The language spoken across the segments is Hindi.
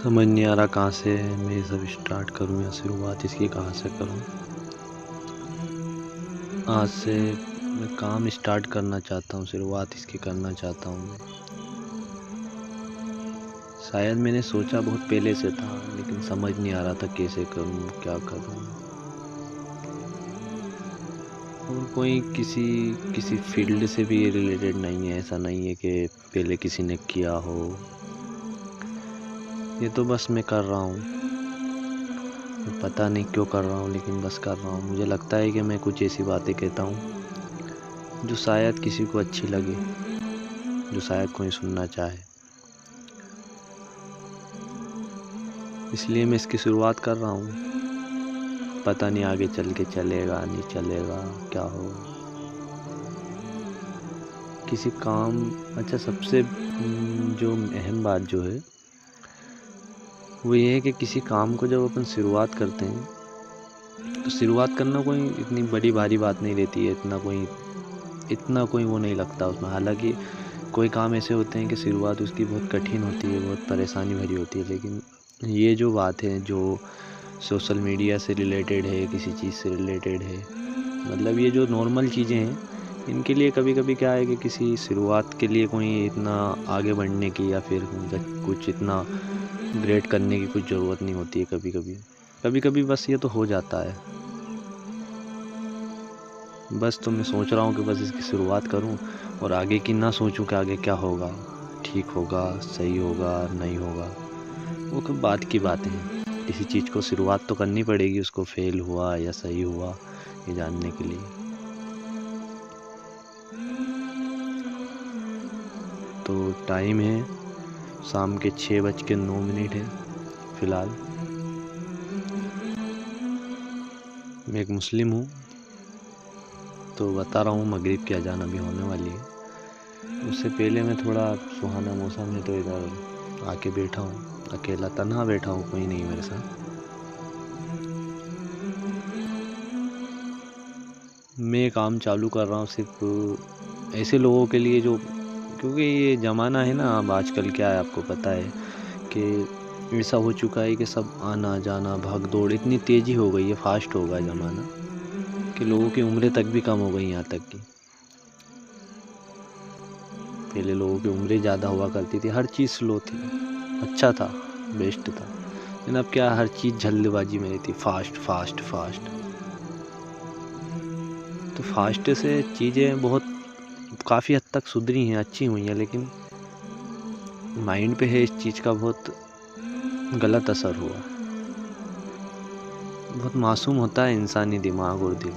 समझ नहीं आ रहा कहाँ से मैं ये सब स्टार्ट करूँ या शुरुआत इसकी कहाँ से करूँ। आज से मैं काम स्टार्ट करना चाहता हूँ, शुरुआत इसकी करना चाहता हूँ मैं। शायद मैंने सोचा बहुत पहले से था, लेकिन समझ नहीं आ रहा था कैसे करूँ, क्या करूँ। और कोई किसी फील्ड से भी रिलेटेड नहीं है, ऐसा नहीं है कि पहले किसी ने किया हो। ये तो बस मैं कर रहा हूँ, पता नहीं क्यों कर रहा हूँ, लेकिन बस कर रहा हूँ। मुझे लगता है कि मैं कुछ ऐसी बातें कहता हूँ जो शायद किसी को अच्छी लगे, जो शायद कोई सुनना चाहे। इसलिए मैं इसकी शुरुआत कर रहा हूँ। पता नहीं आगे चल के चलेगा नहीं चलेगा, क्या होगा। किसी काम अच्छा सबसे जो अहम बात जो है वो ये है कि किसी काम को जब अपन शुरुआत करते हैं तो शुरुआत करना कोई इतनी बड़ी भारी बात नहीं रहती है, इतना कोई वो नहीं लगता उसमें। हालांकि कोई काम ऐसे होते हैं कि शुरुआत उसकी बहुत कठिन होती है, बहुत परेशानी भरी होती है, लेकिन ये जो बात है जो सोशल मीडिया से रिलेटेड है, किसी चीज़ से रिलेटेड है, मतलब ये जो नॉर्मल चीज़ें हैं, इनके लिए कभी कभी क्या है कि किसी शुरुआत के लिए कोई इतना आगे बढ़ने की या फिर कुछ इतना ग्रेट करने की कुछ ज़रूरत नहीं होती है। कभी कभी बस ये तो हो जाता है। बस तो मैं सोच रहा हूँ कि बस इसकी शुरुआत करूँ और आगे की ना सोचूं कि आगे क्या होगा, ठीक होगा, सही होगा, नहीं होगा। वो कब बात की बातें हैं। किसी चीज़ को शुरुआत तो करनी पड़ेगी, उसको फेल हुआ या सही हुआ ये जानने के लिए। तो टाइम है शाम के 6:09 है फ़िलहाल। मैं एक मुस्लिम हूँ, तो बता रहा हूँ मगरिब की अजान अभी होने वाली है। उससे पहले मैं थोड़ा सुहाना मौसम है तो इधर आके बैठा हूँ, अकेला तन्हा बैठा हूँ, कोई नहीं मेरे साथ। मैं काम चालू कर रहा हूँ सिर्फ ऐसे लोगों के लिए जो, क्योंकि ये ज़माना है ना, अब आजकल क्या है आपको पता है कि ऐसा हो चुका है कि सब आना जाना भाग दौड़ इतनी तेज़ी हो गई है, फास्ट हो गया ज़माना कि लोगों की उम्रें तक भी कम हो गई। यहाँ तक कि पहले लोगों की उम्रें ज़्यादा हुआ करती थी, हर चीज़ स्लो थी, अच्छा था, बेस्ट था। लेकिन अब क्या, हर चीज़ जल्दबाजी में रहती, फास्ट फास्ट फास्ट। तो फास्ट से चीज़ें बहुत काफ़ी हद तक सुधरी हैं, अच्छी हुई हैं, लेकिन माइंड पे है इस चीज़ का बहुत गलत असर हुआ। बहुत मासूम होता है इंसानी दिमाग और दिल,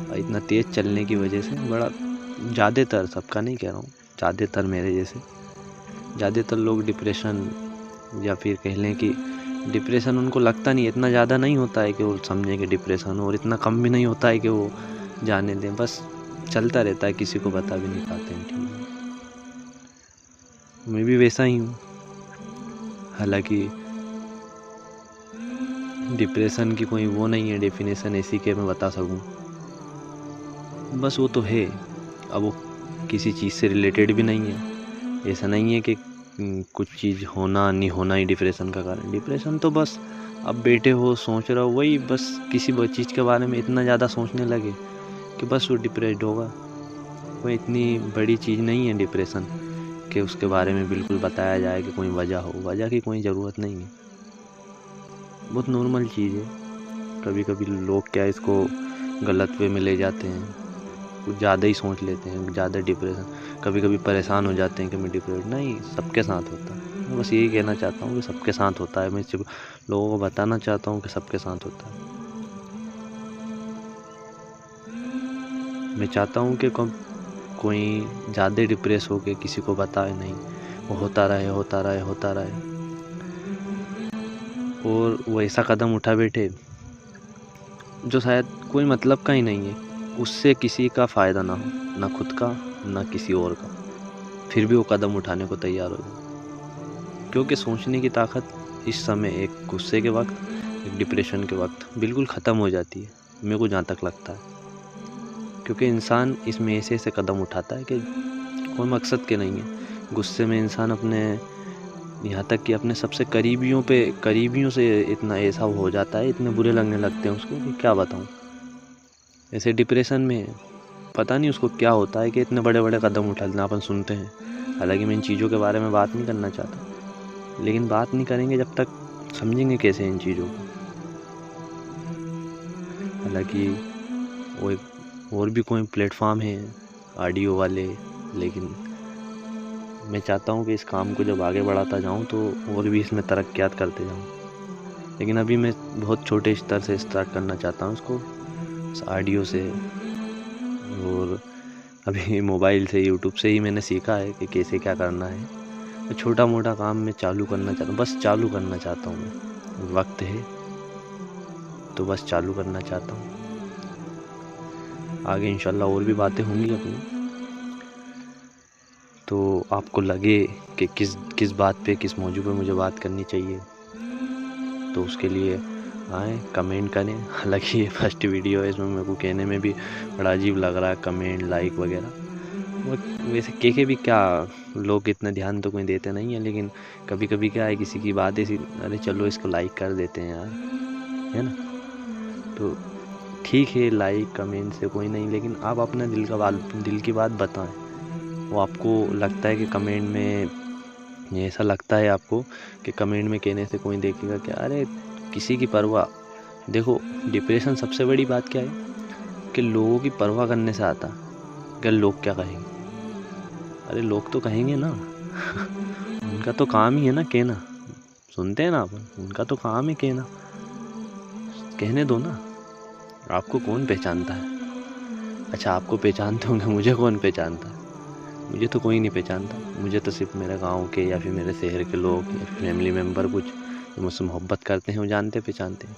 और इतना तेज़ चलने की वजह से बड़ा, ज़्यादातर, सबका नहीं कह रहा हूँ, ज़्यादातर मेरे जैसे ज़्यादातर लोग डिप्रेशन, या फिर कह लें कि डिप्रेशन उनको लगता नहीं, इतना ज़्यादा नहीं होता है कि वो समझें कि डिप्रेशन हो, और इतना कम भी नहीं होता है कि वो जाने दें, बस चलता रहता है, किसी को बता भी नहीं पाते हैं। ठीक है, मैं भी वैसा ही हूँ। हालांकि डिप्रेशन की कोई वो नहीं है डेफिनेशन ऐसी कि मैं बता सकूँ, बस वो तो है। अब वो किसी चीज़ से रिलेटेड भी नहीं है, ऐसा नहीं है कि कुछ चीज़ होना नहीं होना ही डिप्रेशन का कारण। डिप्रेशन तो बस अब बैठे हो सोच रहे हो, वही बस किसी चीज़ के बारे में इतना ज़्यादा सोचने लगे कि बस वो डिप्रेस्ड होगा। कोई इतनी बड़ी चीज़ नहीं है डिप्रेशन कि उसके बारे में बिल्कुल बताया जाए कि कोई वजह हो, वजह की कोई ज़रूरत नहीं है, बहुत नॉर्मल चीज़ है। कभी कभी लोग क्या इसको गलत वे में ले जाते हैं, कुछ ज़्यादा ही सोच लेते हैं, ज़्यादा डिप्रेशन, कभी कभी परेशान हो जाते हैं कि मैं डिप्रेस, नहीं, सबके साथ होता है। मैं बस यही कहना चाहता हूँ कि सबके साथ होता है, मैं सिर्फ लोगों को बताना चाहता हूँ कि सबके साथ होता है। मैं चाहता हूँ कि कोई ज़्यादा डिप्रेस हो के किसी को बताए नहीं, वो होता रहे होता रहे होता रहे, और वो ऐसा कदम उठा बैठे जो शायद कोई मतलब का ही नहीं है, उससे किसी का फ़ायदा ना हो, ना खुद का ना किसी और का, फिर भी वो कदम उठाने को तैयार हो जाए। क्योंकि सोचने की ताकत इस समय, एक गुस्से के वक्त, एक डिप्रेशन के वक्त बिल्कुल ख़त्म हो जाती है, मेरे को जहाँ तक लगता है। क्योंकि इंसान इसमें ऐसे कदम उठाता है कि कोई मकसद के नहीं है। गुस्से में इंसान अपने यहाँ तक कि अपने सबसे करीबियों से इतना ऐसा हो जाता है, इतने बुरे लगने लगते हैं उसको कि क्या बताऊँ। ऐसे डिप्रेशन में पता नहीं उसको क्या होता है कि इतने बड़े बड़े कदम उठाना अपन सुनते हैं। हालांकि मैं इन चीज़ों के बारे में बात नहीं करना चाहता, लेकिन बात नहीं करेंगे जब तक समझेंगे कैसे इन चीज़ों को। हालांकि वो एक और भी कोई प्लेटफॉर्म है ऑडियो वाले, लेकिन मैं चाहता हूँ कि इस काम को जब आगे बढ़ाता जाऊँ तो और भी इसमें तरक्यात करते जाऊँ। लेकिन अभी मैं बहुत छोटे स्तर से स्टार्ट करना चाहता हूँ उसको, ऑडियो से। और अभी मोबाइल से, यूट्यूब से ही मैंने सीखा है कि कैसे क्या करना है। तो छोटा मोटा काम मैं चालू करना चाहता हूँ, बस चालू करना चाहता हूँ। वक्त है तो बस चालू करना चाहता हूँ। आगे इंशाल्लाह और भी बातें होंगी अपनी, तो आपको लगे कि किस बात पे, किस मौजू पे मुझे बात करनी चाहिए, तो उसके लिए आए कमेंट करें। हालांकि ये फर्स्ट वीडियो है, इसमें मेरे को कहने में भी बड़ा अजीब लग रहा है कमेंट लाइक वगैरह। और वैसे के भी क्या, लोग इतना ध्यान तो कोई देते नहीं है, लेकिन कभी कभी क्या है, किसी की बात ऐसी, अरे चलो इसको लाइक कर देते हैं यार, है ना। तो ठीक है, लाइक कमेंट से कोई नहीं, लेकिन आप अपना दिल की बात बताएं। वो आपको लगता है कि कमेंट में, ऐसा लगता है आपको कि कमेंट में कहने से कोई देखेगा क्या, अरे किसी की परवाह। देखो, डिप्रेशन सबसे बड़ी बात क्या है कि लोगों की परवाह करने से आता। अगर लोग क्या कहेंगे, अरे लोग तो कहेंगे ना उनका तो काम ही है ना कहना, सुनते हैं ना अपन, उनका तो काम है कहना, कहने दो ना। आपको कौन पहचानता है? अच्छा, आपको पहचानते होंगे, मुझे कौन पहचानता है? मुझे तो कोई नहीं पहचानता। मुझे तो सिर्फ मेरे गांव के या फिर मेरे शहर के लोग या फिर फैमिली मेम्बर कुछ जो मुझसे मोहब्बत करते हैं वो जानते पहचानते हैं।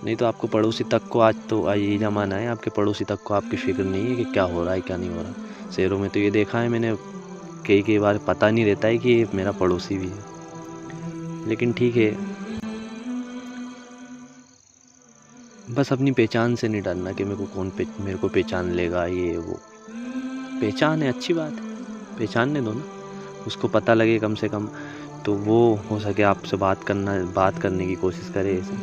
नहीं तो आपको पड़ोसी तक को, आज ये ज़माना है, आपके पड़ोसी तक को आपकी फिक्र नहीं है कि क्या हो रहा है क्या नहीं हो रहा। शहरों में तो ये देखा है मैंने, कई बार पता नहीं रहता है कि ये मेरा पड़ोसी भी है। लेकिन ठीक है, बस अपनी पहचान से नहीं डरना कि मेरे को पहचान लेगा, ये वो। पहचान है, अच्छी बात है, पहचानने दो ना, उसको पता लगे कम से कम, तो वो हो सके आपसे बात करने की कोशिश करे ऐसे,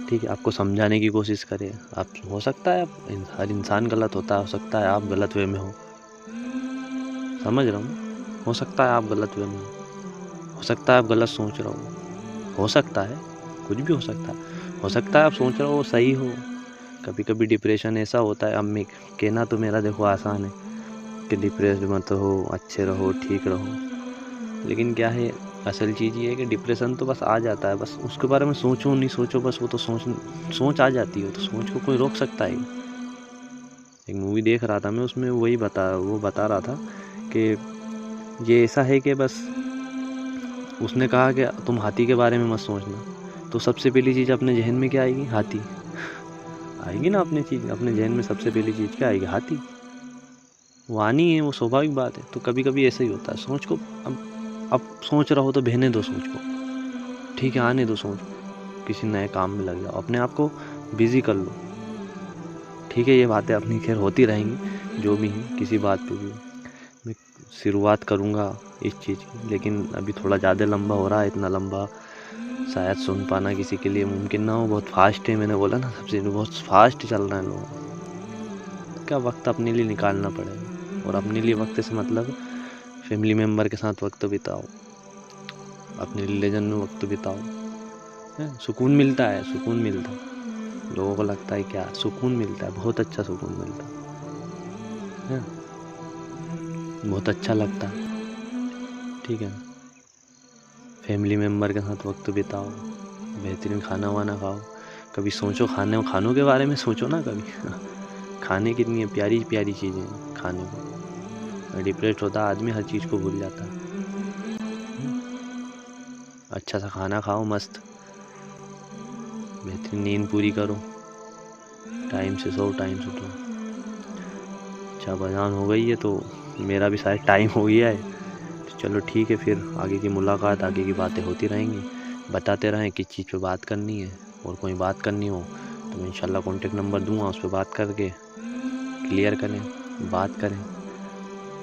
ठीक है, आपको समझाने की कोशिश करे। आप, हो सकता है हर इंसान गलत होता है, हो सकता है आप गलत वे में हो, समझ रहा हूँ, हो सकता है आप गलत वे में हो सकता है आप गलत सोच रहे हो सकता है, कुछ भी हो सकता है आप सोच रहे हो सही हो। कभी कभी डिप्रेशन ऐसा होता है, अब मैं कहना तो मेरा देखो आसान है कि डिप्रेस्ड मत हो, अच्छे रहो, ठीक रहो, लेकिन क्या है, असल चीज़ ये है कि डिप्रेशन तो बस आ जाता है, बस उसके बारे में सोचो नहीं सोचो, बस वो तो सोच आ जाती है, तो सोच को कोई रोक सकता है? एक मूवी देख रहा था मैं, उसमें वो बता रहा था कि ये ऐसा है कि बस उसने कहा कि तुम हाथी के बारे में मत सोचना, तो सबसे पहली चीज़ अपने जहन में क्या आएगी? हाथी आएगी ना। अपने जहन में सबसे पहली चीज़ क्या आएगी? हाथी। वो आनी है, वो स्वाभाविक बात है। तो कभी कभी ऐसा ही होता है, सोच को अब सोच रहा हो तो बहने दो सोच को, ठीक है, आने दो सोच, किसी नए काम में लग जाओ, अपने आप को बिजी कर लो, ठीक है। ये बातें अपनी खैर होती रहेंगी जो भी है, किसी बात पे भी मैं शुरुआत करूँगा इस चीज़ की, लेकिन अभी थोड़ा ज़्यादा लंबा हो रहा है, इतना लंबा शायद सुन पाना किसी के लिए मुमकिन ना हो। बहुत फास्ट है, मैंने बोला ना, सबसे बहुत फास्ट चल रहा है लोग। क्या वक्त अपने लिए निकालना पड़ेगा, और अपने लिए वक्त से मतलब फैमिली मेम्बर के साथ वक्त बिताओ, अपने रिलीजन में वक्त बिताओ, सुकून मिलता है, सुकून मिलता है। लोगों को लगता है क्या, सुकून मिलता है, बहुत अच्छा सुकून मिलता है, बहुत अच्छा लगता है, ठीक है। फैमिली मेम्बर के साथ वक्त बिताओ, बेहतरीन खाना वाना खाओ, कभी सोचो खानों के बारे में सोचो ना कभी खाने कितनी प्यारी प्यारी चीज़ें खाने को। डिप्रेस्ड होता आदमी हर चीज़ को भूल जाता है। अच्छा सा खाना खाओ, मस्त बेहतरीन नींद पूरी करो, टाइम से सो, टाइम से उठो। अच्छा, बजान हो गई है तो मेरा भी शायद टाइम हो गया है, तो चलो ठीक है, फिर आगे की मुलाकात, आगे की बातें होती रहेंगी। बताते रहें किस चीज़ पे बात करनी है, और कोई बात करनी हो तो मैं इंशाल्लाह कॉन्टेक्ट नंबर दूंगा, उस पर बात करके क्लियर करें, बात करें।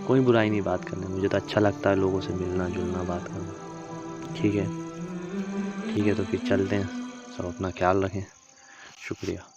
कोई बुराई नहीं बात करने, मुझे तो अच्छा लगता है लोगों से मिलना जुलना, बात करना। ठीक है, ठीक है, तो फिर चलते हैं। सब अपना ख्याल रखें। शुक्रिया।